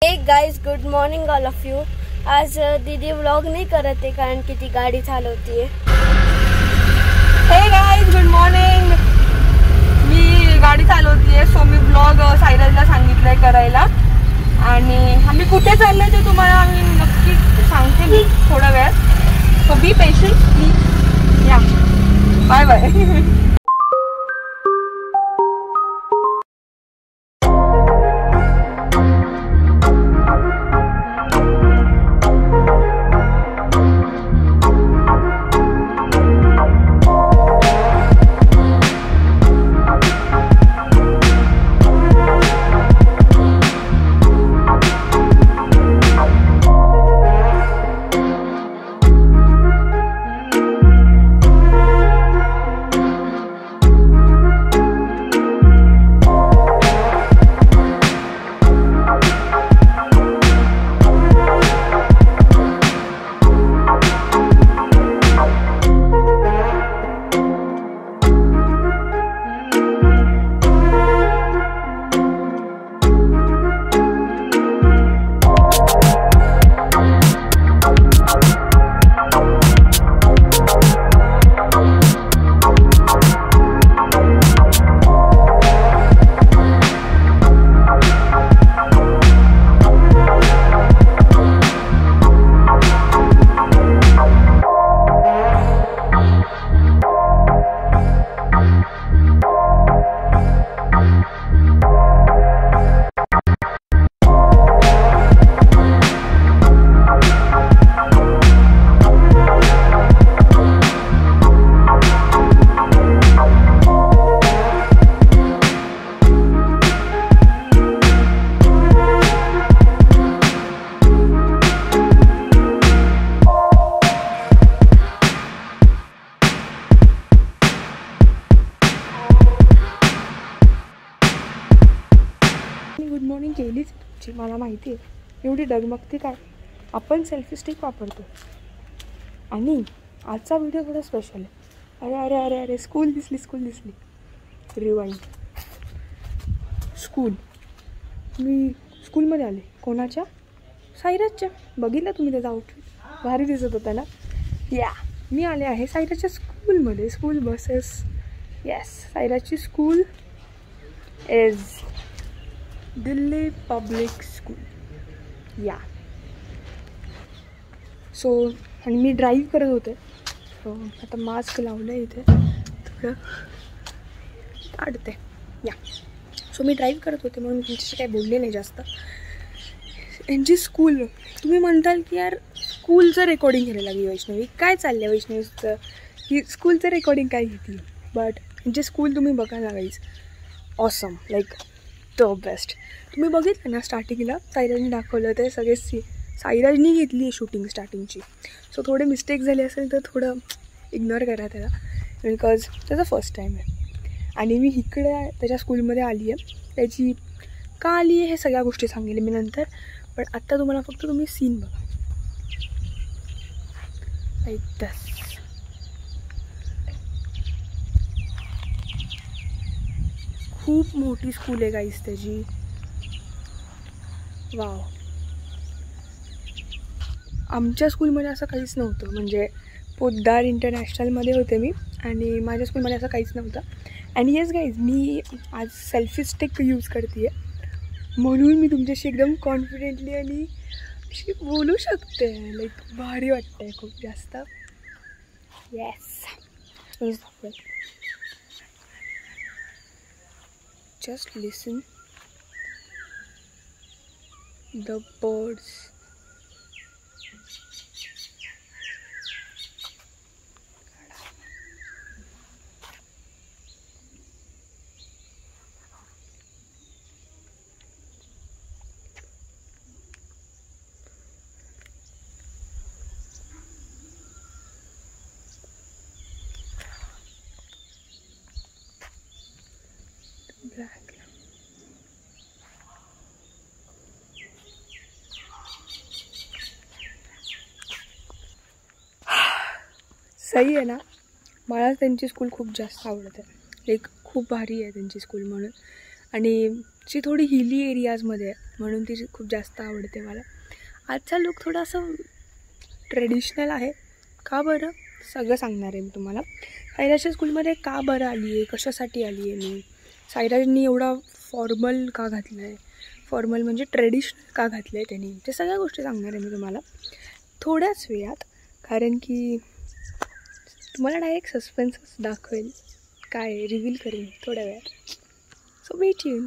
Hey guys, good morning all of you. आज दीदी vlog नहीं करत है कारण की ती गाडी चालवती है। Hey guys, good morning. मी गाडी चालवती आहे, सो मी व्लॉग सायराजला सांगितलंय करायला आणि आम्ही कुठे चाललोय ते तुम्हाला आम्ही नक्की सांगते मी थोड्या वेळात। So be patient please. या बाय बाय। गुड मॉर्निंग केलीच तुमची, मला माहिती आहे। एवढी डगमगती काय, आपण सेल्फी स्टिक वापरतो। आणि आजचा व्हिडिओ थोडा स्पेशल आहे। अरे अरे अरे अरे स्कूल दिसली रिवाइंड। स्कूल, मी स्कूलमध्ये आले। कोणाच्या? सायराजच्या। बघितलं तुम्ही त्याचा आउटफिट, भारी दिसत होता ना। या मी आले आहे सायराजच्या स्कूलमध्ये। स्कूल बसेस, येस, सायराजची school is Delhi public school. Yeah so आणि मी ड्राईव्ह करत होते, सो आता मास्क लावलं आहे इथे थोडं काढते। या सो मी ड्राईव्ह करत होते म्हणून तुमच्याशी काही बोलले नाही जास्त। यांची स्कूल, तुम्ही म्हणताल की यार स्कूलचं रेकॉर्डिंग घ्यायला लागली वैष्णवी, काय चाललं वैष्णवीचं की स्कूलचं रेकॉर्डिंग काय घेतली। बट यांची स्कूल तुम्ही बघा ना guys, awesome, like the best. तुम्ही बघितलं ना स्टार्टिंगला सायराजने दाखवलं ते सगळे सायराजनी घेतली आहे शूटिंग स्टार्टिंगची। सो थोडे मिस्टेक झाले असेल तर थोडं इग्नोर करा त्याला, बिकॉज त्याचा फर्स्ट टाईम आहे। आणि मी इकडे त्याच्या स्कूलमध्ये आली आहे, त्याची का आली आहे हे सगळ्या गोष्टी सांगेल मी नंतर। पण आत्ता तुम्हाला फक्त तुम्ही सीन बघा, लाईक दस। खूप मोठी स्कूल आहे गाईस त्याची, वाव। आमच्या स्कूलमध्ये असं काहीच नव्हतं, म्हणजे पोद्दार इंटरनॅशनलमध्ये होते मी आणि माझ्या स्कूलमध्ये असं काहीच नव्हतं। आणि येस गाईज, मी आज सेल्फी स्टिक यूज करते आहे म्हणून मी तुमच्याशी एकदम कॉन्फिडेंटली आणि अशी बोलू शकते, लाईक भारी वाटतं आहे खूप जास्त। Yes, just listen the birds. Black. सही आहे ना, मला त्यांची स्कूल खूप जास्त आवडते, लाईक खूप भारी आहे त्यांची स्कूल म्हणून। आणि ती थोडी हिली एरियाजमध्ये आहे म्हणून ती खूप जास्त आवडते मला. आजचा लुक थोडा असं ट्रेडिशनल आहे. का बरं सगळं सांगणार आहे मी तुम्हाला. सायराजच्या स्कूलमध्ये का बरं आली आहे, कशासाठी आली आहे मी, सायराजनी एवढा फॉर्मल का घातलं आहे, फॉर्मल म्हणजे ट्रेडिशनल का घातलं आहे त्यांनी, ते सगळ्या गोष्टी सांगणार आहे मी तुम्हाला थोड्याच वेळात. कारण की तुम्हाला डायरेक्ट सस्पेन्सच दाखवेल, काय रिव्हील करेन थोड्या वेळात. So weight tune.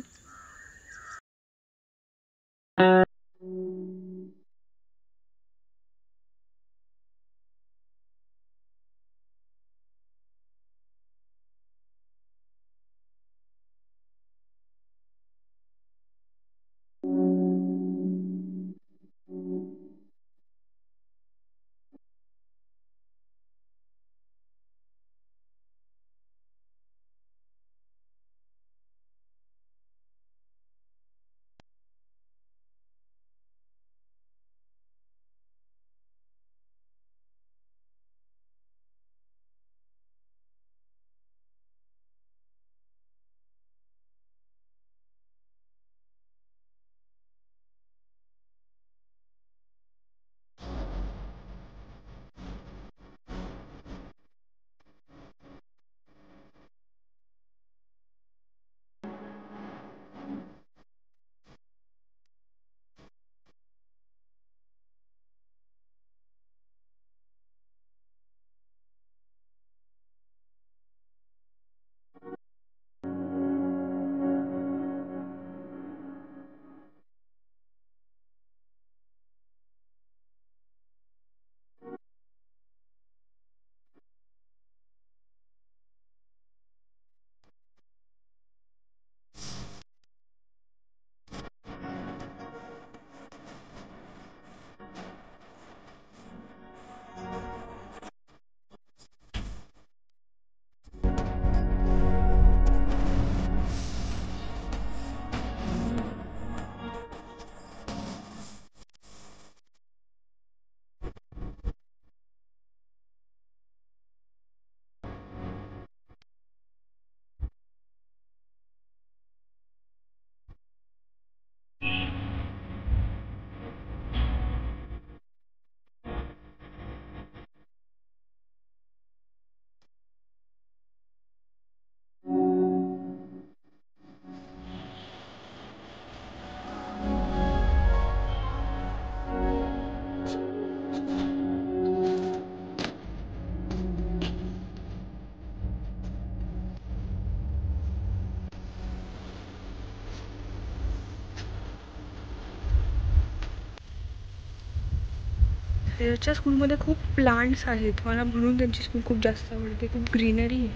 सायराजच्या स्कूलमध्ये खूप प्लांट्स आहेत, मला म्हणून त्यांची स्कूल खूप जास्त आवडते. खूप ग्रीनरी आहे,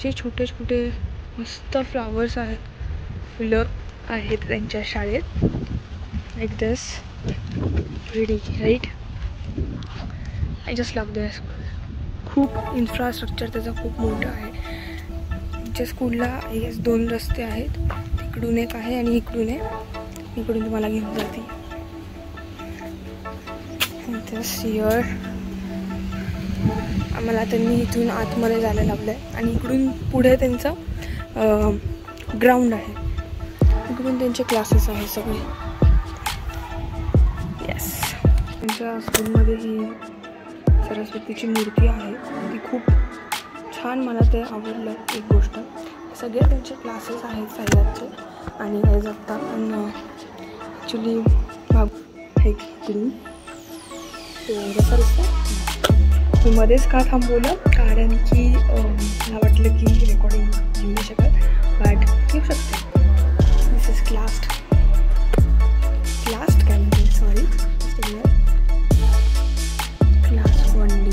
जे छोटे छोटे मस्त फ्लावर्स आहेत, फुलं आहेत त्यांच्या शाळेत. Like this pretty right. I just love this school. खूप इन्फ्रास्ट्रक्चर त्याचं खूप मोठं आहे. त्यांच्या स्कूलला 2 रस्ते आहेत, इकडून एक आहे आणि इकडून आहे. इकडून तुम्हाला घेऊन जाते. हिअर आम्हाला त्यांनी इथून आतमध्ये जायला लावलं आहे आणि इकडून पुढे त्यांचं ग्राउंड आहे. इकडून त्यांचे क्लासेस आहेत सगळे. येस, त्यांच्या स्कूलमध्ये ही सरस्वतीची मूर्ती आहे, ती खूप छान, मला ते आवडलं. एक गोष्ट, सगळे त्यांचे क्लासेस आहेत सायराजचे आणि काही जगता पण ॲक्च्युली आहे इकडून. रस्ता मी मध्येच का थांबवलं, कारण की मला वाटलं की रेकॉर्डिंग घेऊ नाही शकत, बट घेऊ शकते. दिस इज क्लास काय म्हणते, सॉरी, क्लास 1D.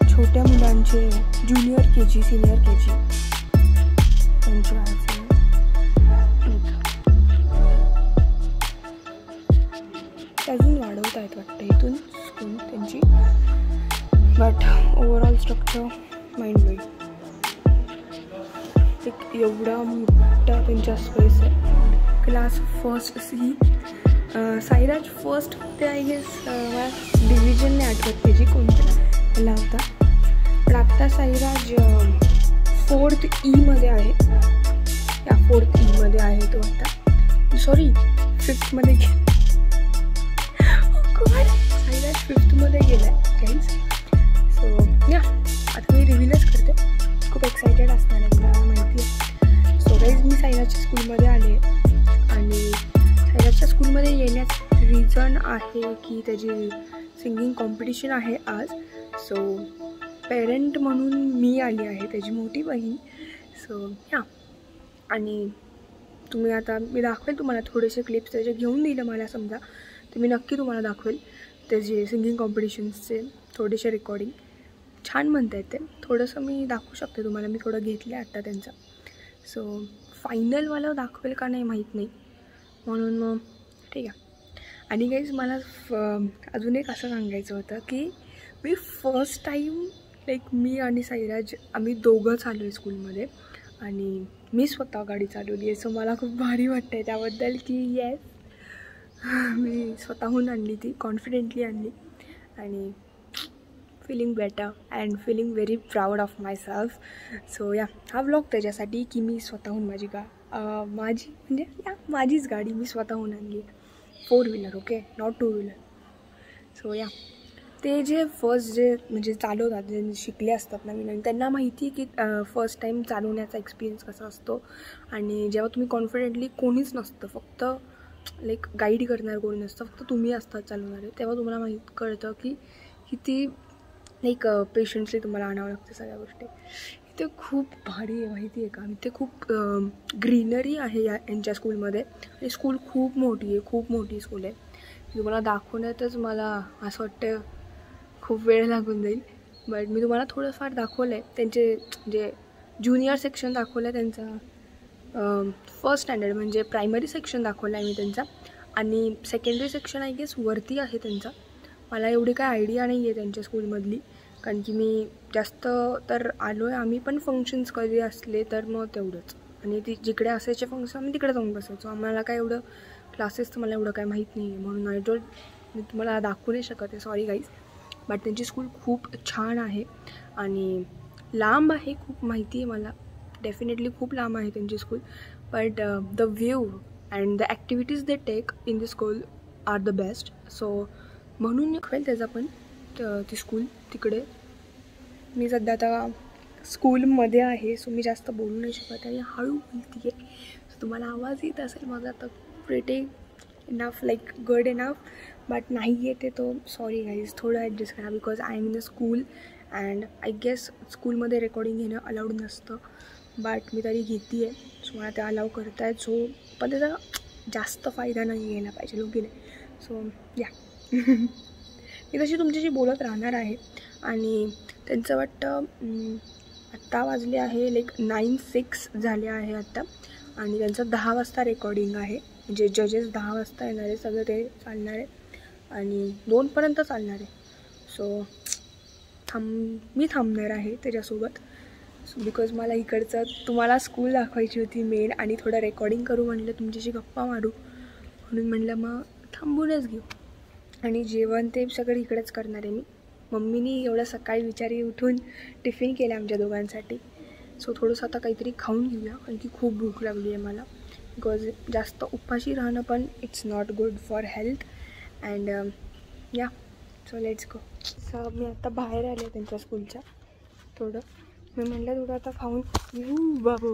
छोट्या मुलांचे ज्युनियर KG सिनियर KG त्यांचे आहे. अजून वाढवत आहेत वाटतं इथून स्कूल त्यांची, but overall structure mind blowing. एक एवढा मोठा त्यांचा स्पेस आहे. क्लास फर्स्ट ही सायराज फर्स्ट होते, आय गेस. मला डिव्हिजनने आठवत त्याची कोणत्या त्याला होता, पण आत्ता साईराज 4th E मध्ये आहे. या 4th E मध्ये आहे तो आता. सॉरी 5th मध्ये साईराज 5th मध्ये गेला आहे गाईज. सो या आता मी रिव्हीलच करते. खूप एक्सायटेड असणार आहे, मला माहिती आहे. सो गाईज मी साईराजच्या स्कूलमध्ये आले आणि साईराजच्या स्कूलमध्ये येण्याचं रिझन आहे की त्याची सिंगिंग कॉम्पिटिशन आहे आज. सो पेरेंट म्हणून मी आली आहे, त्याची मोठी बहीण. सो या आणि तुम्ही आता मी दाखवेल तुम्हाला थोडेसे क्लिप्स त्याचे घेऊन दिलं मला समजा तर मी नक्की तुम्हाला दाखवेल त्याचे सिंगिंग कॉम्पिटिशन्सचे थोडेसे रेकॉर्डिंग. छान म्हणता येते, थोडंसं मी दाखवू शकते तुम्हाला. मी थोडं घेतलं आहे आत्ता त्यांचा. सो फायनलवाला दाखवेल का नाही माहीत नाही, म्हणून मग ठीक आहे. आणि गाईज मला अजून एक असं सांगायचं होतं की मी फर्स्ट टाईम मी आणि साईराज आम्ही दोघंच आलो आहे स्कूलमध्ये आणि मी स्वतः गाडी चालवली आहे. सो मला खूप भारी वाटतं आहे त्याबद्दल की येस मी स्वतःहून आणली, ती कॉन्फिडेंटली आणली आणि feeling better and feeling very proud of my self. So या हा व्लॉग त्याच्यासाठी की मी स्वतःहून माझी म्हणजे या माझीच गाडी मी स्वतःहून आणली आहे. 4 wheeler, okay, not 2 wheeler. So या ते जे फर्स्ट म्हणजे चालवतात, जे शिकले असतात नवीन, त्यांना माहिती आहे की फर्स्ट टाईम चालवण्याचा एक्सपिरियन्स कसा असतो. आणि जेव्हा तुम्ही कॉन्फिडेंटली कोणीच नसतं, फक्त गाईड करणार कोणी नसतं, फक्त तुम्ही असतात चालवणारे, तेव्हा तुम्हाला माहीत कळतं की किती पेशन्सली तुम्हाला आणावं लागतं सगळ्या गोष्टी. इथे खूप भारी आहे माहिती आहे का. इथे खूप ग्रीनरी आहे यांच्या स्कूलमध्ये आणि स्कूल खूप मोठी आहे, खूप मोठी स्कूल आहे. तुम्हाला दाखवण्यातच मला असं वाटतं खूप वेळ लागून जाईल. बट मी तुम्हाला थोडंफार दाखवलं आहे. त्यांचे जे ज्युनियर सेक्शन दाखवलं आहे, त्यांचा फर्स्ट स्टँडर्ड म्हणजे प्रायमरी सेक्शन दाखवलं आहे मी त्यांचा. आणि सेकंडरी सेक्शन आय गेस वरती आहे त्यांचा. मला एवढी काय आयडिया नाही आहे त्यांच्या स्कूलमधली, कारण की मी जास्त तर आलो आहे आम्ही पण फंक्शन्स कधी असले तर मग तेवढंच. आणि जिकडे असायचे फंक्शन आम्ही तिकडे जाऊन बसायचो. आम्हाला काय एवढं क्लासेसचं मला एवढं काय माहीत नाही आहे, म्हणून मी तुम्हाला दाखवू नाही शकत आहे, सॉरी गाईज. बट त्यांची स्कूल खूप छान आहे आणि लांब आहे, खूप माहिती आहे मला, डेफिनेटली खूप लांब आहे त्यांची school. But the view and the activities they take in the school are the best. So म्हणून दाखवेल त्याचा पण ती स्कूल तिकडे. मी सध्या आता स्कूलमध्ये आहे, सो मी जास्त बोलू नाही शकत आणि हळू बोलते आहे. सो तुम्हाला आवाज येत असेल माझा तर pretty enough, good enough. But नाही येते तो सॉरी गाईज, थोडं ॲडजस्ट करा, because I am in a school and I guess स्कूलमध्ये रेकॉर्डिंग घेणं अलाउड नसतं. बट मी तरी घेते आहे, सो मला ते अलाव करत आहेत. सो पण त्याचा जास्त फायदा नाही घ्यायला पाहिजे लोक नाही. सो या मी तशी तुमच्याशी बोलत राहणार आहे. आणि त्यांचं वाटतं आत्ता वाजले आहे 9:06 झाले आहे आत्ता. आणि त्यांचं 10 वाजता रेकॉर्डिंग आहे, म्हणजे जजेस 10 वाजता येणार आहे, सगळं ते चालणार आहे आणि 2पर्यंत चालणार आहे. सो मी थांबणार आहे त्याच्यासोबत. सो बिकॉज मला इकडचं तुम्हाला स्कूल दाखवायची होती मेन, आणि थोडं रेकॉर्डिंग करू म्हणलं, तुमच्याशी गप्पा मारू म्हणून म्हणलं मग थांबूनच घेऊ. आणि जेवण ते सगळं इकडेच करणार आहे मी. मम्मीनी एवढं सकाळी विचारी उठून टिफिन केलं आमच्या दोघांसाठी. सो थोडंसं आता काहीतरी खाऊन घेऊया, कारण की खूप भूक लागली आहे मला. बिकॉज जास्त उपाशी राहणं पण it's not good for health. And या सो लेट्स गो. सो मी आता बाहेर आले त्यांच्या स्कूलच्या. थोडं मी म्हटलं थोडं आता खाऊन येऊ बाबू.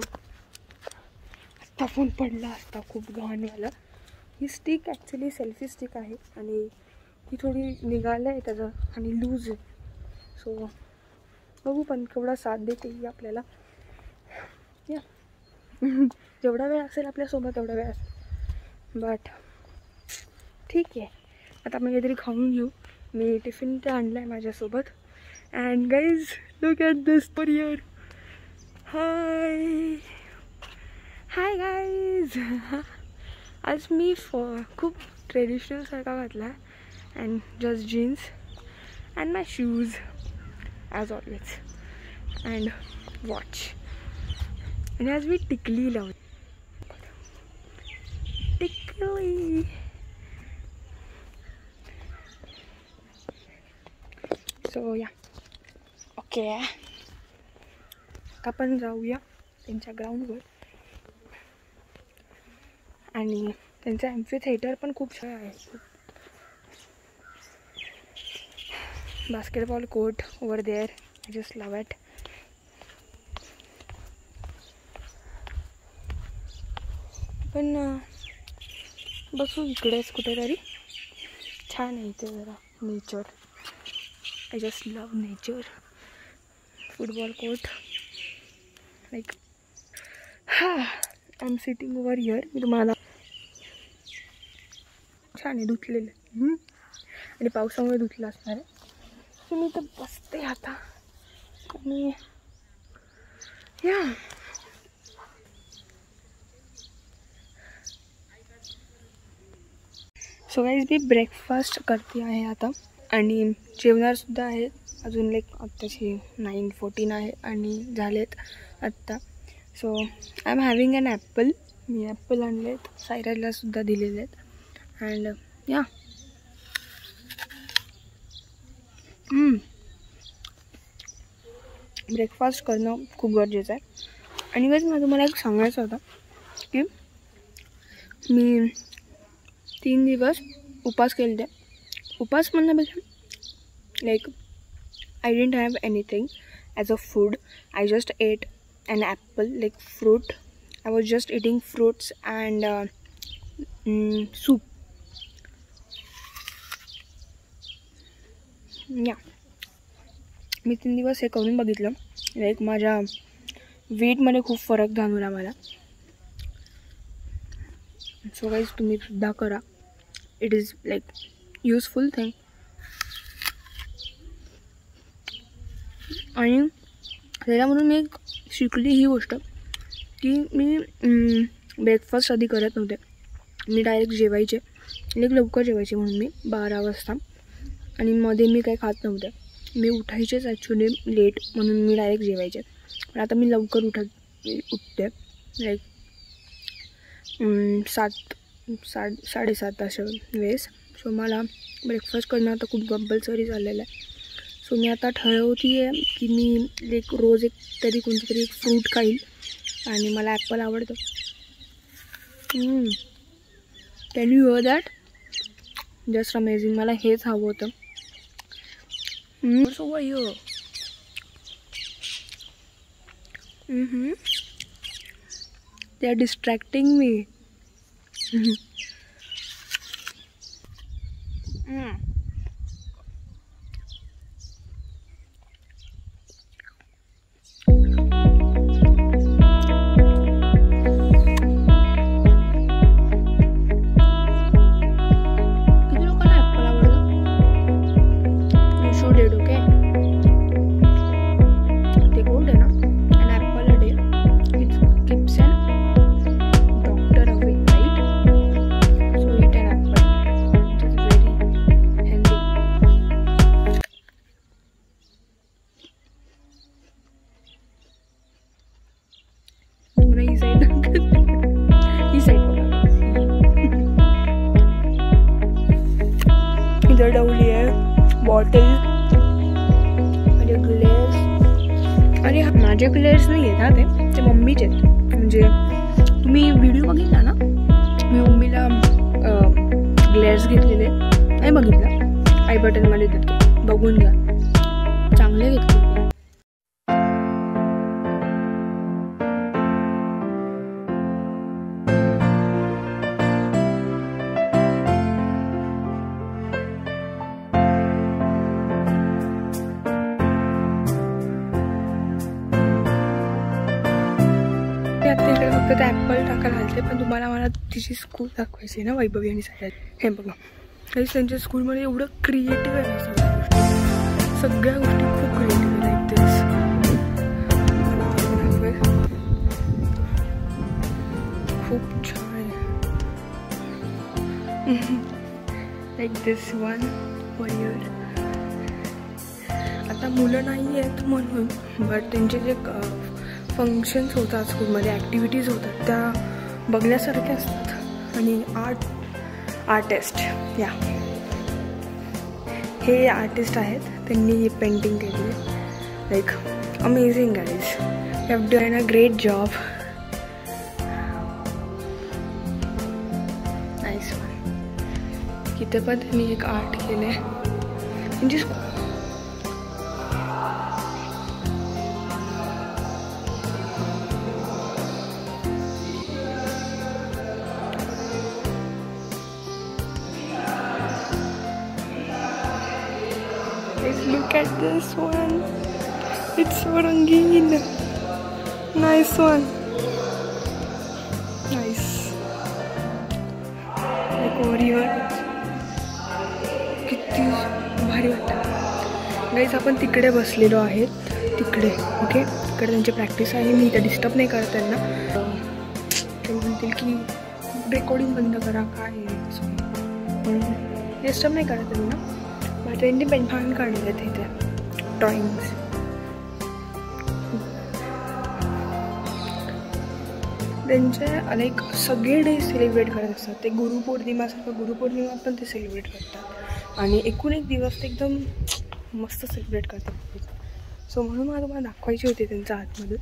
आत्ता फोन पडला असता खूप घाणवाला. ही स्टिक ॲक्च्युली सेल्फी स्टिक आहे आणि ती थोडी निघालं आहे त्याचं आणि लूज आहे. सो बघू पण केवढा साथ देते ही आपल्याला. या जेवढा वेळ असेल आपल्यासोबत तेवढा वेळ असेल. बट ठीक आहे, आता मी काहीतरी खाऊन घेऊ. मी टिफिन ते आणलं आहे माझ्यासोबत. And guys look at this courier. Hi guys. आज मी खूप ट्रेडिशनलसारखा घातला आहे. And just jeans and my shoes as always and watch. आणि आज मी टिकली लावली. टिकली. सो या ओके. आता आपण जाऊया त्यांच्या ग्राउंडवर. आणि त्यांचं ॲम्फी थिएटर पण खूप छान आहे. Basketball court over there. I just love it. पण बसू इकडेच कुठेतरी. छान आहे इथे जरा nature. I just love nature. Football court like I am sitting over here. मी तुम्हाला छान आहे धुतलेलं आणि पावसामुळे धुतलं असणार आहे. सो मी तर बसते आता आणि या सो गाईज मी ब्रेकफास्ट करते आहे आता आणि जेवणारसुद्धा आहे. अजून लाईक आत्ताची 9:14 आहे आणि झालेत आत्ता. So I am having an apple. मी ॲपल आणलेत, सायरालासुद्धा दिलेले आहेत. अँड या ब्रेकफास्ट करणं खूप गरजेचं आहे. आणि गाईज मला तुम्हाला एक सांगायचं होतं की मी 3 दिवस उपास केले. उपास म्हणण्यापेक्षा like I didn't have anything as a food. I just ate an apple, like fruit. I was just eating fruits and soup. Yeah. मी 3 दिवस हे करून बघितलं. लाईक माझ्या वेटमध्ये खूप फरक जाणवला मला. सो गाईज तुम्ही सुद्धा करा. It is like useful thing. आणि त्याला म्हणून मी एक शिकली ही गोष्ट की मी ब्रेकफास्ट आधी करत नव्हते. मी डायरेक्ट जेवायचे. लाईक लवकर जेवायचे म्हणून मी 12 वाजता. आणि मध्ये मी काही खात नव्हते. मी उठायचेच ॲक्च्युली लेट म्हणून मी डायरेक्ट जेवायचे. पण आता मी लवकर उठते लाईक 7-7:30 अशा वेळेस. सो मला ब्रेकफास्ट करणं आता खूप कंपल्सरी झालेलं आहे. सो मी आता ठरवते आहे की मी लाईक रोज एक तरी कोणती एक फ्रूट खाईल. आणि मला ॲपल आवडतं. Can you hear that? Just amazing. मला हेच हवं होतं. So here they are distracting me. ठेवली आहे बॉटल. माझे ग्लेअर्स. अरे माझे ग्लेअर्स नाही आहेत ना, ते मम्मीचे आहेत. म्हणजे तुम्ही व्हिडिओ बघितला ना, मी मम्मीला ग्लेअर्स घेतलेले. नाही बघितला आय बटनमध्ये देते, बघून घ्या. चांगले घेतले. फक्त ॲपल टाकायला घालते. पण तुम्हाला मला तिची स्कूल दाखवायची ना, वैभवी आणि सायरा. हे बघा काहीच त्यांच्या स्कूलमध्ये एवढं क्रिएटिव्ह आहे ना. सगळ्या गोष्टी खूप क्रिएटिव्ह आहे. लाईक दिस खूप छान आहे. लाईक दिस वन वॉरियर. आता मुलं नाही आहेत म्हणून, बट त्यांचे जे फंक्शन्स होतात स्कूलमध्ये, ॲक्टिव्हिटीज होतात, त्या बघण्यासारख्या असतात. आणि आर्टिस्ट या हे आर्टिस्ट आहेत, त्यांनी हे पेंटिंग केली. Like amazing guys. have done a great job. Nice one. इथे पण त्यांनी एक आर्ट केलंय म्हणजे look at this one. It's so rangeen. Nice one. Nice. Like over here. किती भारी वाटतं गाईज. आपण तिकडे बसलेलो आहेत तिकडे. ओके, तिकडे त्यांची प्रॅक्टिस आहे. मी इथं डिस्टर्ब नाही करत त्यांना. ते म्हणतील की रेकॉर्डिंग बंद करा काय म्हणून डिस्टर्ब नाही करत त्यांना. त्यांनी पेंटान काढले तिथे ड्रॉइंग्स. त्यांचे लाईक सगळे डे सेलिब्रेट करत असतात ते. गुरुपौर्णिमासारखं गुरुपौर्णिमा पण ते सेलिब्रेट करतात आणि एकूण एक दिवस ते एकदम मस्त सेलिब्रेट करतात. सो म्हणून मला तुम्हाला दाखवायची होती त्यांच्या आतमधून.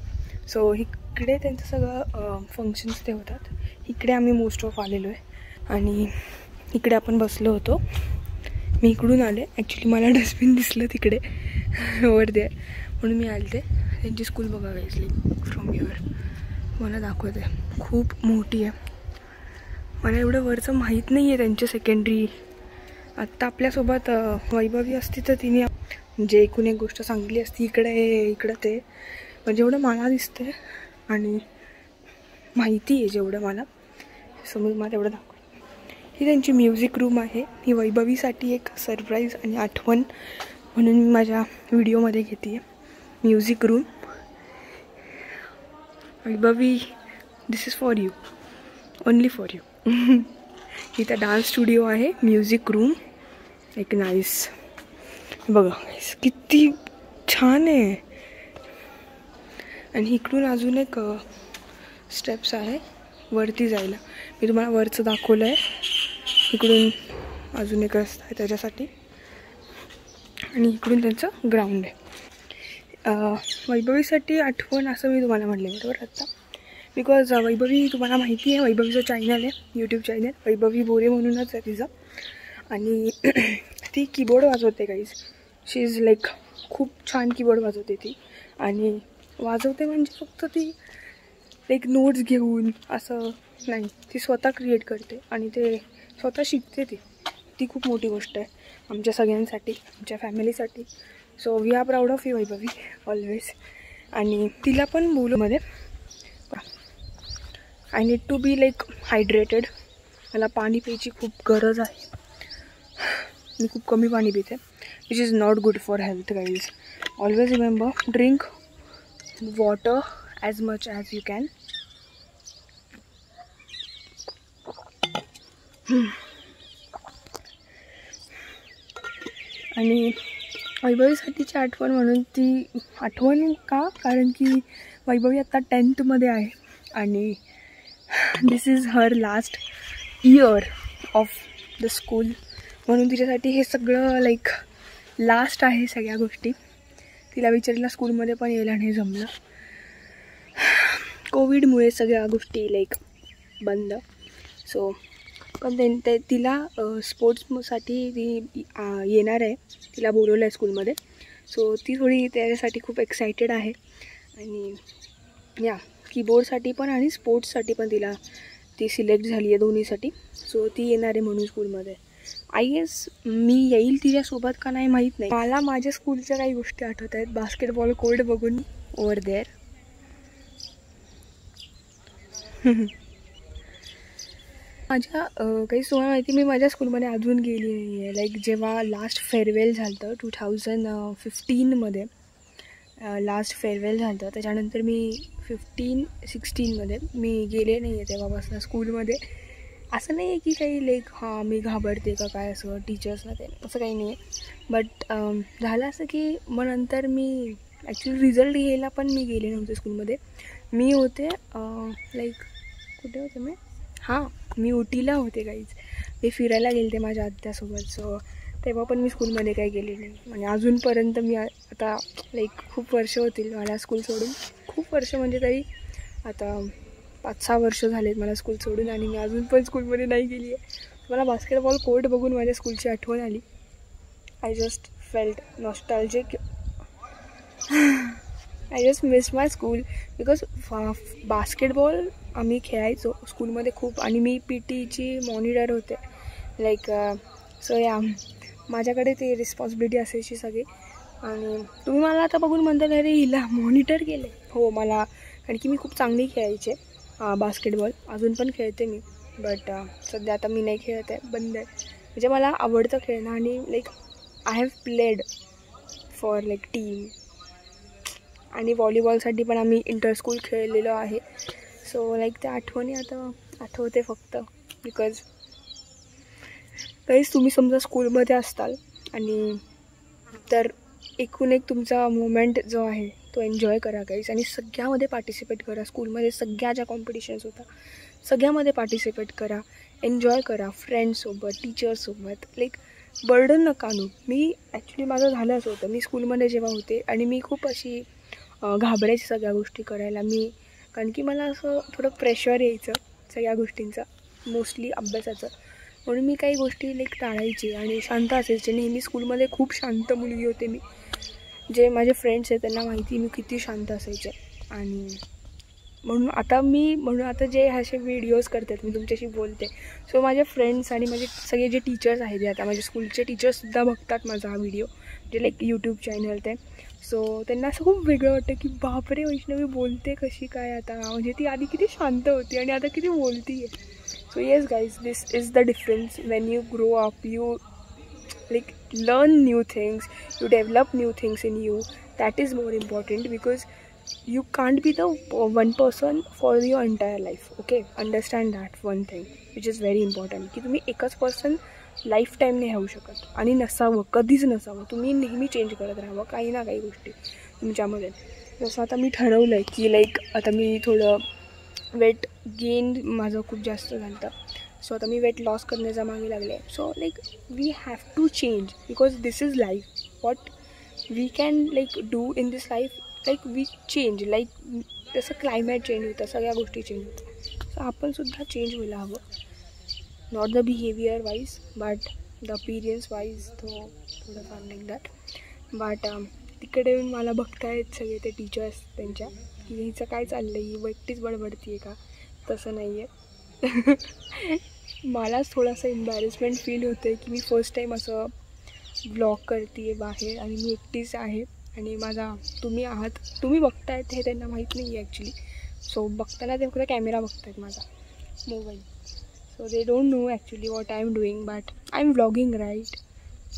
सो इकडे त्यांचं सगळं फंक्शन्स ते होतात. इकडे आम्ही मोस्ट ऑफ आलेलो आहे आणि इकडे आपण बसलो होतो. मी इकडून आले. ॲक्च्युली मला डस्टबिन दिसलं तिकडे वर दे म्हणून मी आले. ते त्यांची स्कूल बघा गाईजली फ्रॉम युअर. मला दाखवते खूप मोठी आहे. मला एवढं वरचं माहीत नाही आहे त्यांचे सेकंडरी. आत्ता आपल्यासोबत वैभवी असती तर तिने म्हणजे एकूण एक गोष्ट सांगितली असती इकडे इकडं ते. पण जेवढं मला दिसते आणि माहिती आहे जेवढं मला समज मला तेवढं दाखव. ही त्यांची म्युझिक रूम आहे. ही वैभवीसाठी एक सरप्राईज आणि आठवण म्हणून मी माझ्या व्हिडिओमध्ये घेते आहे. Music room. Vaibhavi, this is for you, only for you. इथं डान्स स्टुडिओ आहे, म्युझिक रूम. एक नाईस बघा किती छान आहे. आणि इकडून अजून एक स्टेप्स आहे वरती जायला. मी तुम्हाला वरचं दाखवलं आहे. इकडून अजून एक रस्ता आहे त्याच्यासाठी आणि इकडून त्यांचं ग्राउंड आहे. वैभवीसाठी आठवण असं मी तुम्हाला म्हटलं बरोबर आत्ता. बिकॉज वैभवी तुम्हाला माहिती आहे वैभवीचं चॅनल आहे, यूट्यूब चॅनल वैभवी बोरे म्हणूनच आहे तिचं. आणि ती कीबोर्ड वाजवते गाईज. शी इज लाईक खूप छान कीबोर्ड वाजवते ती. आणि वाजवते म्हणजे फक्त ती लाईक नोट्स घेऊन असं नाही, ती स्वतः क्रिएट करते आणि ते स्वतः शिकते. ती खूप मोठी गोष्ट आहे आमच्या सगळ्यांसाठी, आमच्या फॅमिलीसाठी. So we are proud of you Vaibhavi always. आणि तिला पण बोलूमध्ये I need to be like hydrated. मला पाणी प्यायची खूप गरज आहे. मी खूप कमी पाणी पिते which is not good for health guys. Always remember, drink water as much as you can. आणि वैभवीसाठीची आठवण म्हणून ती आठवण का, कारण की वैभवी आत्ता 10th आहे आणि this is her last year of the school. म्हणून तिच्यासाठी हे सगळं लाईक लास्ट आहे सगळ्या गोष्टी. तिला विचारला स्कूलमध्ये पण यायला नाही जमलं. कोविडमुळे सगळ्या गोष्टी लाईक बंद. सो पण तिला स्पोर्ट्ससाठी ती येणार आहे. तिला बोलवलं आहे स्कूलमध्ये. सो ती थोडी त्याच्यासाठी खूप एक्सायटेड आहे. आणि या कीबोर्डसाठी पण आणि स्पोर्ट्ससाठी पण ती सिलेक्ट झाली आहे दोन्हीसाठी. सो ती येणार आहे म्हणून स्कूलमध्ये. आय गेस मी येईल तिच्यासोबत का नाही माहीत नाही. मला माझ्या स्कूलच्या काही गोष्टी आठवत आहेत. बास्केटबॉल कोर्ट बघून ओव्हर देअर. माझ्या काही तुम्हाला माहिती, मी माझ्या स्कूलमध्ये अजून गेली नाही आहे. लाईक जेव्हा लास्ट फेअरवेल झालं होतं 2015 लास्ट फेअरवेल झालं होतं. त्याच्यानंतर मी 15-16 मी गेले नाही आहे तेव्हापासून स्कूलमध्ये. असं नाही आहे की काही लाईक मी घाबरते का काय असं टीचर्सना ते असं काही नाही आहे. बट झालं असं की मग नंतर मी ॲक्च्युली रिझल्ट घ्यायला पण मी गेले नव्हते स्कूलमध्ये. मी होते लाईक कुठे होते मी उटीला होते गाईज. मी फिरायला गेले ते माझ्या आत्यासोबत. सो तेव्हा पण मी स्कूलमध्ये काही गेले नाही. म्हणजे अजूनपर्यंत मी आता लाईक खूप वर्ष होतील मला स्कूल सोडून. खूप वर्ष म्हणजे तरी आता 5-6 वर्ष झालेत मला स्कूल सोडून आणि मी अजून पण स्कूलमध्ये नाही गेली आहे. मला बास्केटबॉल कोर्ट बघून माझ्या स्कूलची आठवण आली. I just felt nostalgic. I just miss my school because basketball आम्ही खेळायचो स्कूलमध्ये खूप आणि मी PT मॉनिटर होते लाईक. सो या माझ्याकडे ते रिस्पॉन्सिबिलिटी असायची सगळी. आणि तुम्ही मला आता बघून म्हणता अरे हिला मॉनिटर केले. हो मला, कारण की मी खूप चांगली खेळायचे बास्केटबॉल. अजून पण खेळते मी, बट सध्या आता मी नाही खेळत आहे, बंद आहे. म्हणजे मला आवडतं खेळणं आणि like I have played for like team. आणि व्हॉलीबॉलसाठी पण आम्ही इंटरस्कूल खेळलेलो आहे. सो लाईक त्या आठवणी आता आठवते फक्त. बिकॉज काहीच तुम्ही समजा स्कूलमध्ये असताल आणि तर एकूण एक तुमचा मोमेंट जो आहे तो एन्जॉय करा गाईज. आणि सगळ्यामध्ये पार्टिसिपेट करा. स्कूलमध्ये सगळ्या ज्या कॉम्पिटिशन्स होता सगळ्यामध्ये पार्टिसिपेट करा, एन्जॉय करा फ्रेंड्ससोबत, टीचर्ससोबत. लाईक बर्डन नका आणू. मी ॲक्च्युली माझं झालं असं होतं, मी स्कूलमध्ये जेव्हा होते आणि मी खूप अशी घाबरायची सगळ्या गोष्टी करायला मी, कारण की मला असं थोडं प्रेशर यायचं सगळ्या गोष्टींचं, मोस्टली अभ्यासाचं. म्हणून मी काही गोष्टी लाईक टाळायची आणि शांत असायचे. नेहमी स्कूलमध्ये खूप शांत मुलगी होते मी. जे माझे फ्रेंड्स आहेत त्यांना माहिती मी किती शांत असायचे. आणि म्हणून आता जे असे व्हिडिओज करतात मी तुमच्याशी बोलते, सो माझे फ्रेंड्स आणि माझे सगळे जे टीचर्स आहेत, जे आता माझे स्कूलचे टीचर्ससुद्धा बघतात माझा हा व्हिडिओ, जे लाईक यूट्यूब चॅनल ते. सो त्यांना असं खूप वेगळं वाटतं की बापरे वैष्णवी बोलते कशी काय आता, म्हणजे ती आधी किती शांत होती आणि आता किती बोलती आहे. So yes guys, this is the difference. When you grow up, you like learn new things, you develop new things in you. That is more important because you can't be the one person for your entire life. Okay, understand that one thing which is very important, की तुम्ही एकच person life time नाही राहू शकत आणि नसावं, कधीच नसावं. तुम्ही नेहमी चेंज करत राहावं काही ना काही गोष्टी तुमच्यामध्ये. जसं आता मी ठरवलं आहे की लाईक आता मी थोडं वेट गेन माझं खूप जास्त झालं होतं. सो आता मी वेट लॉस करण्याचा मागे लागले आहे. So like we have to change because this is life. What we can like do in this life, like we change. Like जसं क्लायमेट चेंज होतं, सगळ्या गोष्टी चेंज होतात. सो आपणसुद्धा चेंज व्हायला हवं. Not the behaviour wise but the appearance wise, थोडंफार like that. But तिकडे मला बघतायत सगळे ते टीचर्स त्यांच्या की हिचं काय चाललं आहे, ही एकटीच बडबडती आहे का. तसं नाही आहे. मलाच थोडासा एम्बॅरेसमेंट फील होतं आहे की मी फर्स्ट टाईम असं ब्लॉग करते आहे बाहेर आणि मी एकटीच आहे. आणि तुम्ही बघतायत हे त्यांना माहीत नाही आहे ॲक्च्युली. सो बघताना ते फक्त कॅमेरा बघतायत माझा mobile. So they don't know actually what I am doing but I am vlogging right.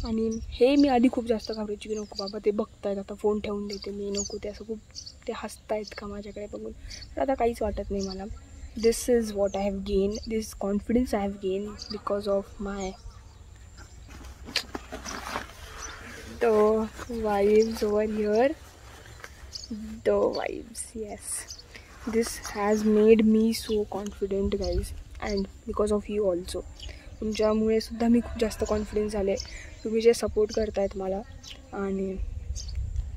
आणि हे मी आधी खूप जास्त घाबरायची की नको बाबा ते बघतायत आता फोन ठेवून देते मी, नको ते असं खूप ते हसतायत का माझ्याकडे बघून. तर आता काहीच वाटत नाही मला. This is what I have gain, this confidence I have gain because of my the vibes over here. The vibes, yes. This has made me so confident guys and because of you also. तुमच्यामुळे सुद्धा मी खूप जास्त confidence झाले. तुम्ही जे support करतायत मला आणि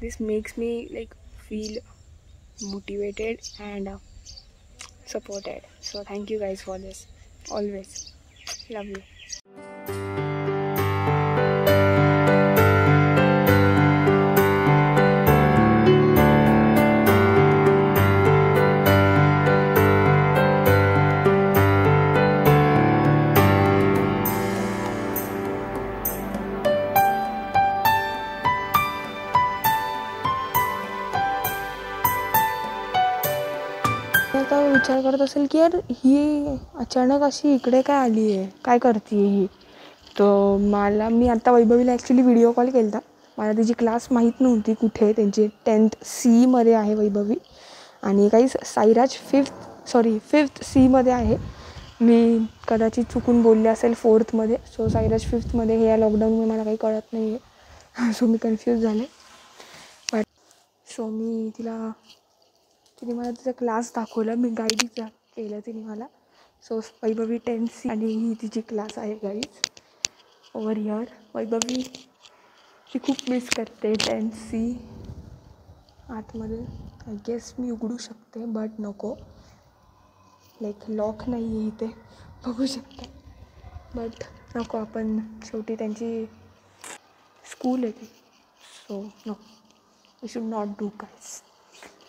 this makes me like feel motivated and supported. So thank you guys for this. Always love you. आता विचार करत असेल की यार ही अचानक अशी इकडे काय आली आहे, काय करते ही. तर मी आता वैभवीला ॲक्च्युली व्हिडिओ कॉल केला होता. मला तिची क्लास माहीत नव्हती कुठे. त्यांची 10th C मध्ये आहे वैभवी आणि काही साईराज 5th C मध्ये आहे. मी कदाचित चुकून बोलले असेल 4th मध्ये. सो साईराज 5th मध्ये हे या लॉकडाऊनमुळे मला काही कळत नाही आहे. सो मी कन्फ्यूज झाले. बट सो मी तिने मला तिचा क्लास दाखवला, मी गाईड केलं तिने मला. सो वैभवी 10th C आणि ही तिची क्लास आहे गाईज ओव्हर हिअर. वैभवी ती खूप मिस करते 10th C आतमध्ये. आय गेस मी उघडू शकते, बट नको, लाईक लॉक नाही आहे इथे, बघू शकता, बट नको, आपण शेवटी त्यांची स्कूल आहे ती, so no, we should not do guys,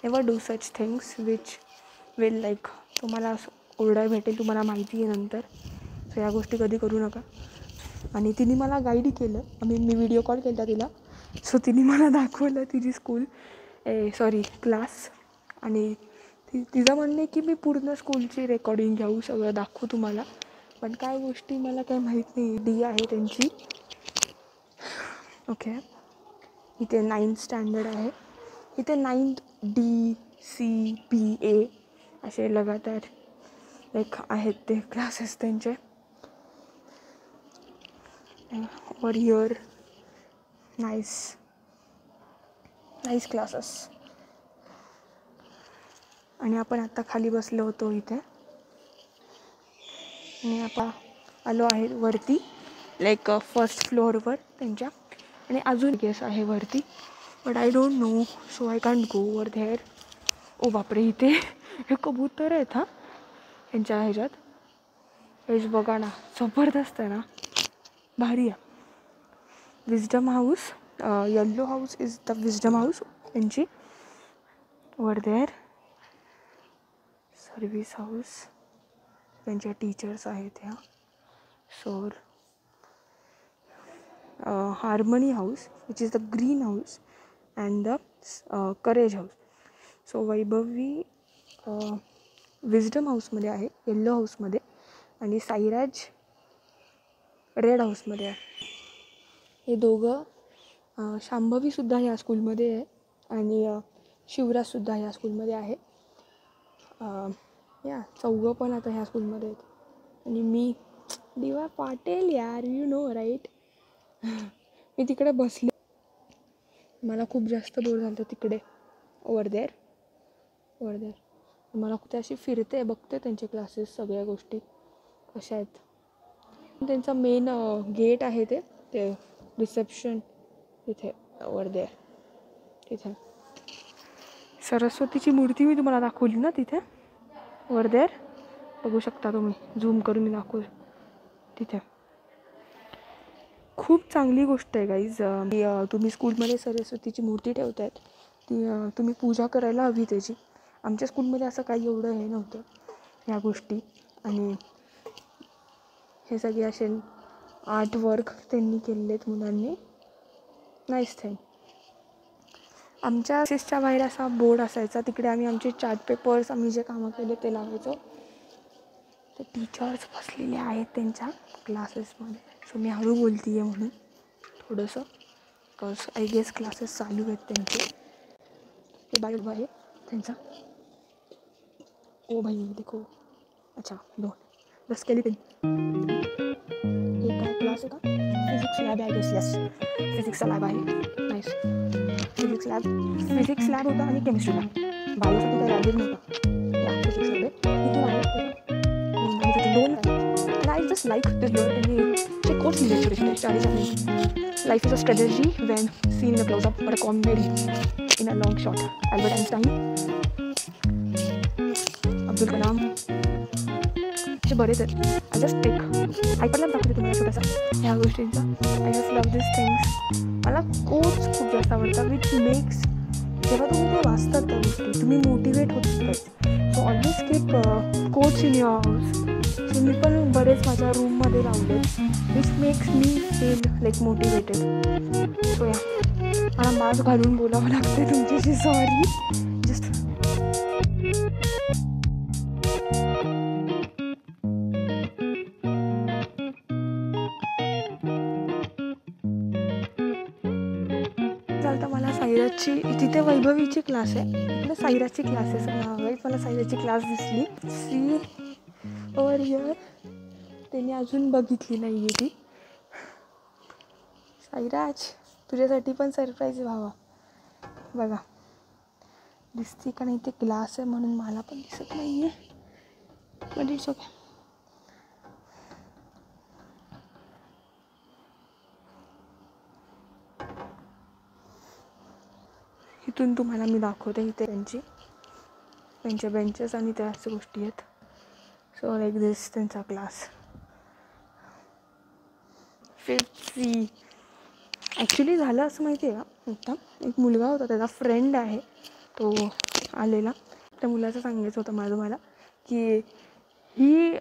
never do such things which will like तुम्हाला असं ओरडा भेटेल, तुम्हाला माहिती आहे नंतर, सो या गोष्टी कधी करू नका. आणि तिने मला गाईड केलं, मी व्हिडिओ कॉल केला तिला, सो तिने मला दाखवलं तिची स्कूल, क्लास, आणि तिचं म्हणणं आहे की मी पूर्ण स्कूलची रेकॉर्डिंग घेऊ, सगळं दाखवू तुम्हाला, पण काय गोष्टी मला काही माहीत नाही. डी आहे त्यांची, ओके, इथे 9th स्टँडर्ड आहे, इथे 9th DCPA असे लगातार एक आहेत ते क्लासेस त्यांचे. और हिअर नाईस क्लासेस. आणि आपण आत्ता खाली बसलो होतो इथे, आणि आता आलो आहे वरती, लाईक फर्स्ट फ्लोअरवर त्यांच्या, आणि अजून गेस आहे वरती, but I don't know, so I can't go over there. ओ बापरे, इथे हे कबूतर आहेत हा यांच्या ह्याच्यात, हेच बघा ना, जबरदस्त आहे ना, भारी आहे. Wisdom house, yellow house is the wisdom house यांची, ओवर देअर. सर्विस हाऊस, त्यांच्या टीचर्स आहेत ह्या. So harmony house which is the green house and the courage house. So Vaibhavi wisdom हाऊसमध्ये आहे, येल्लो हाऊसमध्ये, आणि साईराज रेड हाऊसमध्ये आहे. हे दोघं, शांभवीसुद्धा ह्या स्कूलमध्ये आहे, आणि शिवराजसुद्धा ह्या स्कूलमध्ये आहे. या चौघं पण आता ह्या स्कूलमध्ये आहेत, आणि मी दिवा पाटेल यार, यू नो राईट. मी तिकडे बसले, मला खूप जास्त बोर झालं तिकडे, ओवर देअर. मला कुठे अशी फिरते, बघते त्यांचे क्लासेस, सगळ्या गोष्टी कशा आहेत. त्यांचा मेन गेट आहे ते रिसेप्शन तिथे, ओवर देअर. तिथे सरस्वतीची मूर्ती मी तुम्हाला दाखवली ना तिथे, ओवर देअर, बघू शकता तुम्ही, झूम करून मी दाखवू तिथे. खूप चांगली गोष्ट आहे गाईज, तुम्ही स्कूलमध्ये सरस्वतीची मूर्ती ठेवतायत, ती तुम्ही पूजा करायला हवी त्याची. आमच्या स्कूलमध्ये असं काही एवढं हे नव्हतं ह्या गोष्टी, आणि हे सगळे असे आर्ट वर्क त्यांनी केलेले आहेत मुलांनी, नाईस थिंग. आमच्या ऑफिसच्या बाहेर असा बोर्ड असायचा, तिकडे आम्ही आमचे चार्ट पेपर्स, आम्ही जे कामं केले ते लावायचो. ते टीचर्स बसलेले आहेत त्यांच्या क्लासेसमध्ये, सो मी हळू बोलते आहे म्हणून थोडंसं, बिकॉज आय गेस क्लासेस चालू आहेत त्यांचे. ते बाय उभा आहे त्यांचा, ओ भाई देखो, अच्छा द स्केलेटन. एक काय क्लास होता, फिजिक्स लॅब आहे, यस फिजिक्सचा लॅब आहे, नाईस. फिजिक्स लॅब होता, आणि केमिस्ट्री लॅब, बायोसाठी काही लॅबच नव्हता, या फिजिक्स लॅब आहे, इथून आहे, आणि तिथे 2 आहे. And I just like this year, and they quotes me yesterday. Charlie Chaplin. Life is a strategy when seen in a close-up, but a comedy in a long shot. Albert Einstein. Abdul Kalam. असे बरेच आहेत. I just take. आयपडला दाखवते तुम्हाला छोटासा ह्या गोष्टींचा. I just love these things. मला quotes खूप जास्त आवडतात, विच मेक्स, जेव्हा तुम्ही ते वाचतात त्या गोष्टी, तुम्ही मोटिवेट होतात. So always keep quotes in your house. So मी पण बरेच माझ्या रूममध्ये लावले, which makes me feel like motivated. So yeah, मला मास्क घालून बोलावं लागते तुमच्याशी, सॉरी. जस्ट चालतं. मला साईराजची, तिथे वैभवीची क्लास आहे, इकडे साईराजची क्लासेस आहे. मला साईराजची क्लास दिसली, सी ओवर हिअर. त्याने अजून बघितली नाही आहे ती. साईराज, तुझ्यासाठी पण सरप्राईज व्हावा, बघा दिसते का नाही. ते क्लास आहे म्हणून मला पण दिसत नाही आहे, बट इट्स ओके. इथून तुम्हाला मी दाखवते इथे त्यांची त्यांचे बेंचेस आणि त्याच गोष्टी आहेत. सो लाईक दिस त्यांचा क्लास. 5th C. ॲक्च्युली झालं असं माहिती आहे का, आता एक मुलगा होता, त्याचा फ्रेंड आहे तो आलेला. त्या मुलाचं सांगायचं होतं मला तुम्हाला की ही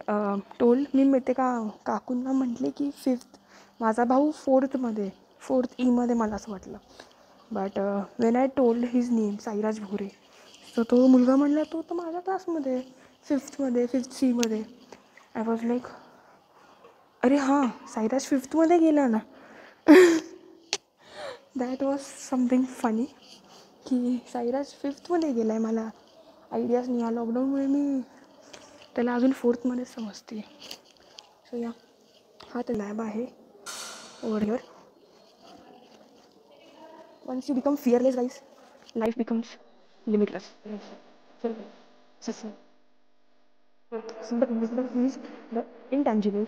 टोल मी ते काकूंना म्हटले की 5th, माझा भाऊ 4th E मला असं वाटलं. But when I told his name Sairaj Bhore, तर तो मुलगा म्हणला तो तर माझ्या क्लासमध्ये 5th C. I was like अरे हां, साईराज 5th गेला ना. दॅट वॉज समथिंग फनी की साईराज 5th गेला आहे. मला आयडियाच नाही. या लॉकडाऊनमुळे मी त्याला अजून 4th समजते. सो या, हा तर लॅब आहे over here. Once you become fearless guys, life becomes limitless. The intangible.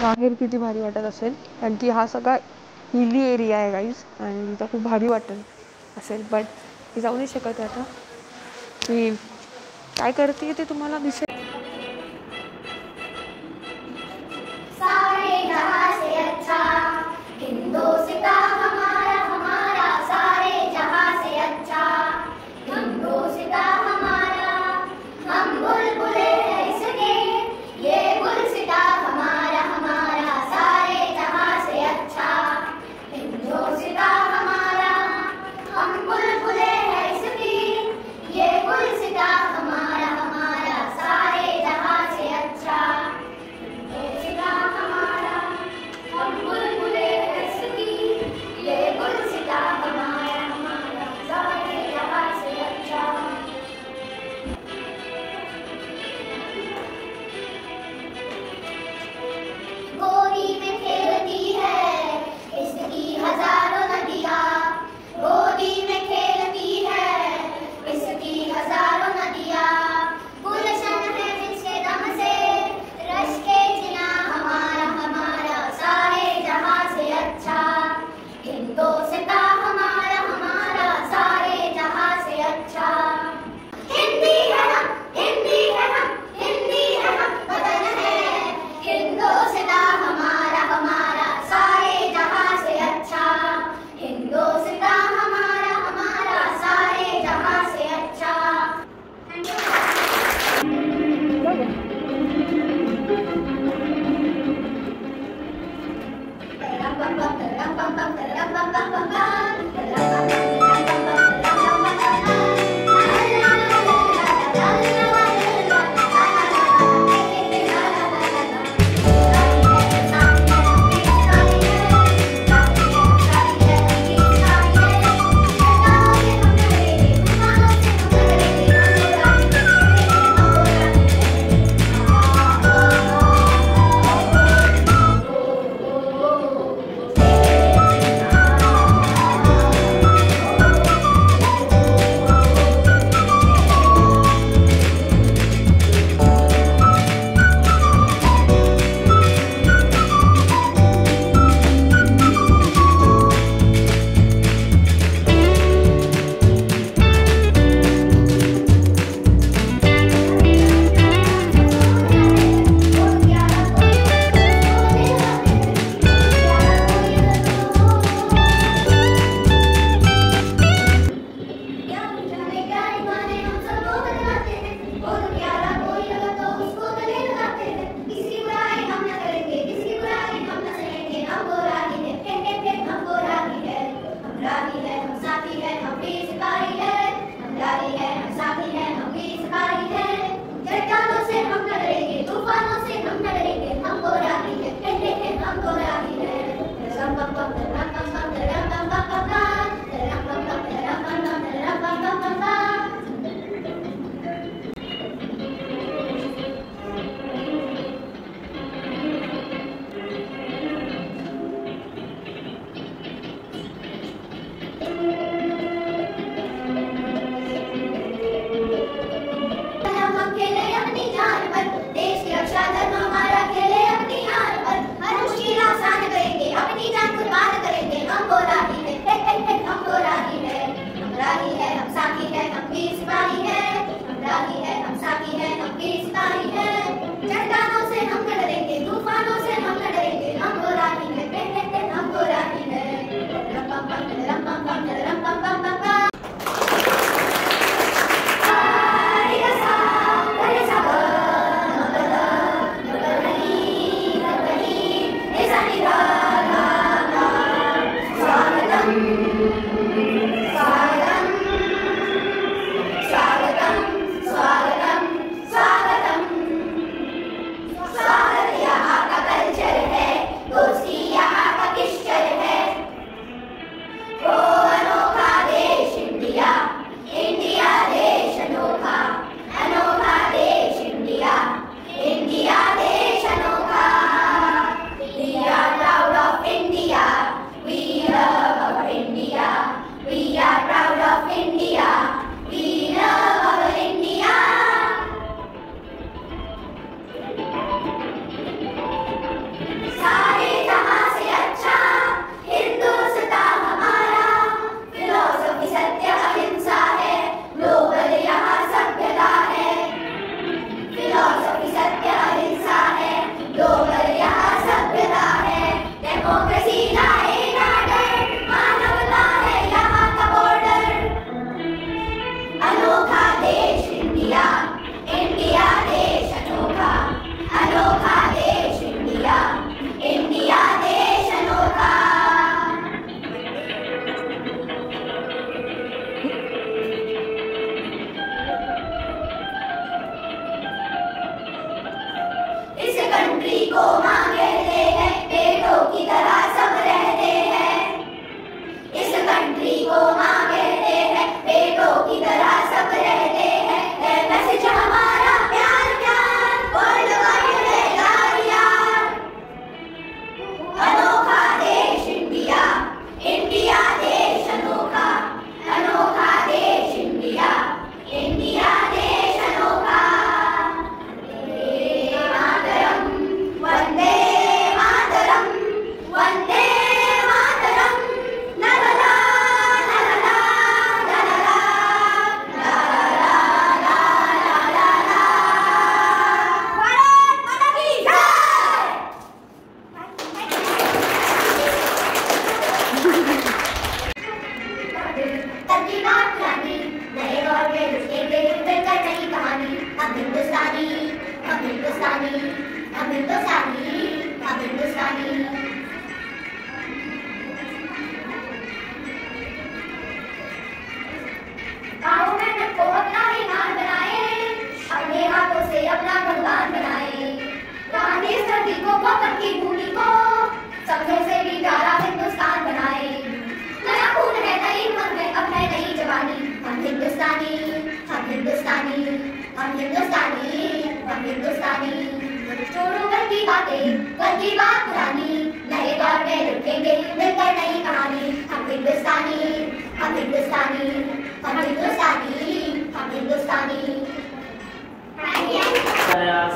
बाहेर किती भारी वाटत असेल, कारण की हा सगळा हिली एरिया आहे गाईज, आणि तिथं खूप भारी वाटत असेल. बट मी जाऊ नाही शकत आता. मी काय करते ते तुम्हाला दिसेल.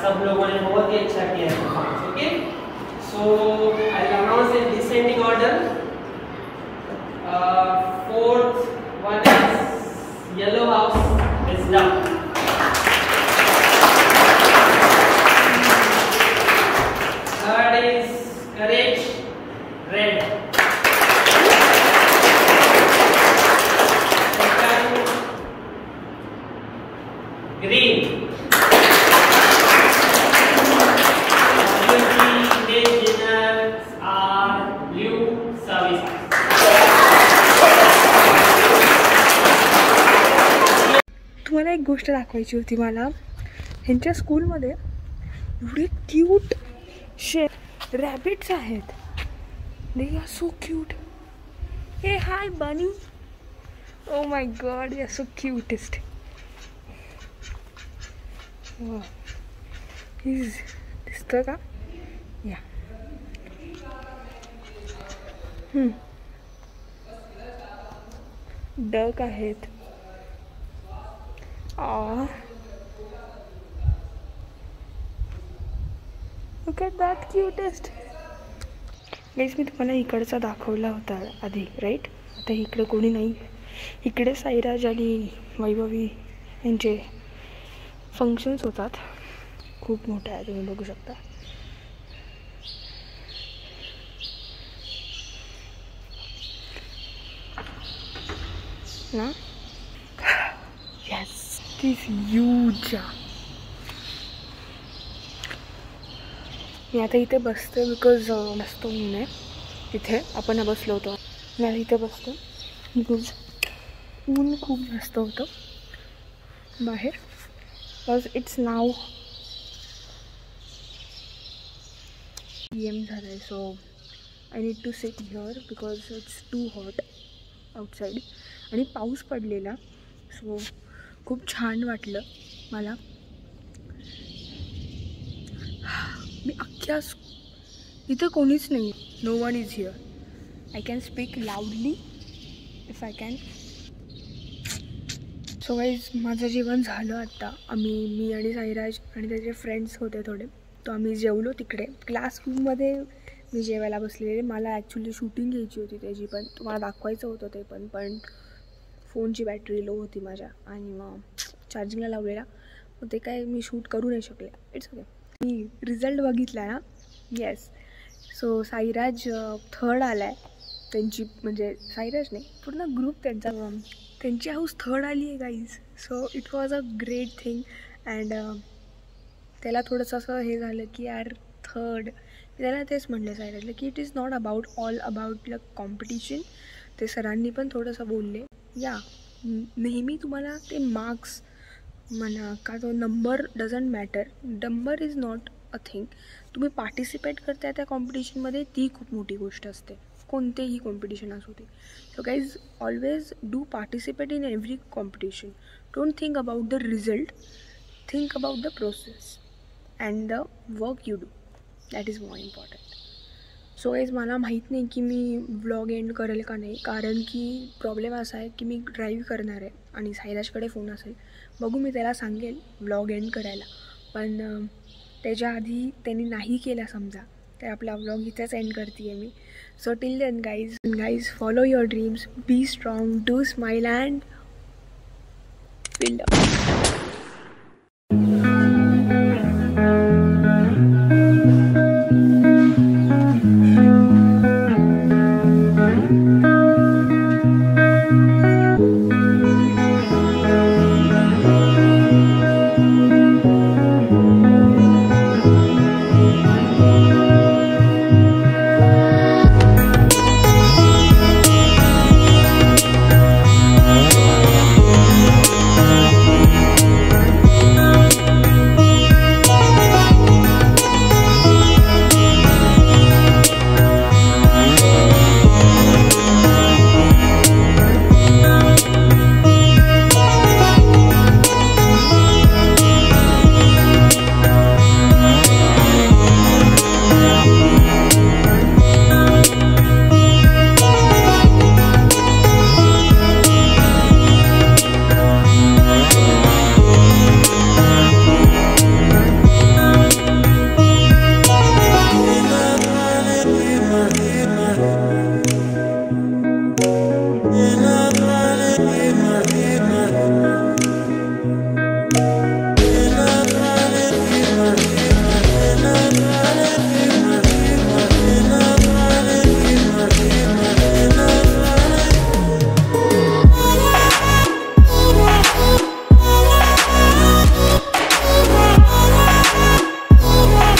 सब लोगों ने बहुत ही अच्छा किया performance. Okay, so I will announce in descending order. Fourth one is yellow house is done. Third is courage, red. Second, green. तुम्हाला एक गोष्ट दाखवायची होती मला. ह्यांच्या स्कूलमध्ये एवढे क्यूट रॅबिट्स आहेत. They are so cute. Hey, hi, bunny. Oh my god, they are so cutest. Wow. He's दिसतं का? Yeah. डक आहेत. Look at that cutest. गाईस मी तुम्हाला इकडचा दाखवला होता आधी, राईट? आता इकडे कोणी नाही. इकडे साईराज आणि वैभवी यांचे फंक्शन्स होतात. खूप मोठे आहे, तुम्ही बघू शकता. ना येस, दिस ह्यूज. मी आता इथे बसते बिकॉज मस्त ऊन आहे. इथे आपण बसलो होतो. मी आता इथे बसतो बिकॉज ऊन खूप जास्त होतं बाहेर. बिकॉज इट्स नाव PM झालं आहे. So I need to sit here because it's too hot outside. आणि पाऊस पडलेला, सो खूप छान वाटलं मला. मी अख्ख्या इथं कोणीच नाही. No one is here. I can speak loudly if I can. So guys माझं जेवण झालं आत्ता. मी आणि साईराज आणि त्याचे फ्रेंड्स होते थोडे, तो आम्ही जेवलो तिकडे क्लासरूममध्ये. मी जेवायला बसलेले. मला ॲक्च्युली शूटिंग घ्यायची होती त्याची, पण तुम्हाला दाखवायचं होतं ते पण फोनची बॅटरी लो होती माझ्या आणि मग चार्जिंगला लावलेला. मग ते काय मी शूट करू नाही शकले. It's okay. मी रिझल्ट बघितला ना. येस. सो साईराज थर्ड आला आहे. त्यांची म्हणजे साईराज नाही, पूर्ण ग्रुप त्यांचा, त्यांची हाऊस थर्ड आली आहे guys. So it was a great thing. And त्याला थोडंसं असं हे झालं की यार थर्ड. त्याला तेच म्हटलं साईराजला की it is not all about competition. ते सरांनी पण थोडंसं बोलले या नेहमी तुम्हाला ते मार्क्स म्हणा का तो number doesn't matter. Number is not a thing. तुम्ही पार्टिसिपेट करताय त्या कॉम्पिटिशनमध्ये, ती खूप मोठी गोष्ट असते. कोणतेही कॉम्पिटिशन असू दे. So guys always do participate in every competition. Don't think about the result. Think about the process and the work you do. That is more important. So guys मला माहीत नाही की मी व्लॉग एंड करेल का नाही, कारण की प्रॉब्लेम असा आहे की मी ड्राईव्ह करणार आहे आणि साईराजकडे फोन असेल. बघू, मी त्याला सांगेल व्लॉग एंड करायला, पण त्याच्या आधी त्यांनी नाही केला समजा तर आपला व्लॉग इथेच एंड करते आहे मी. So till then guys follow your dreams, be strong, do smile and build up.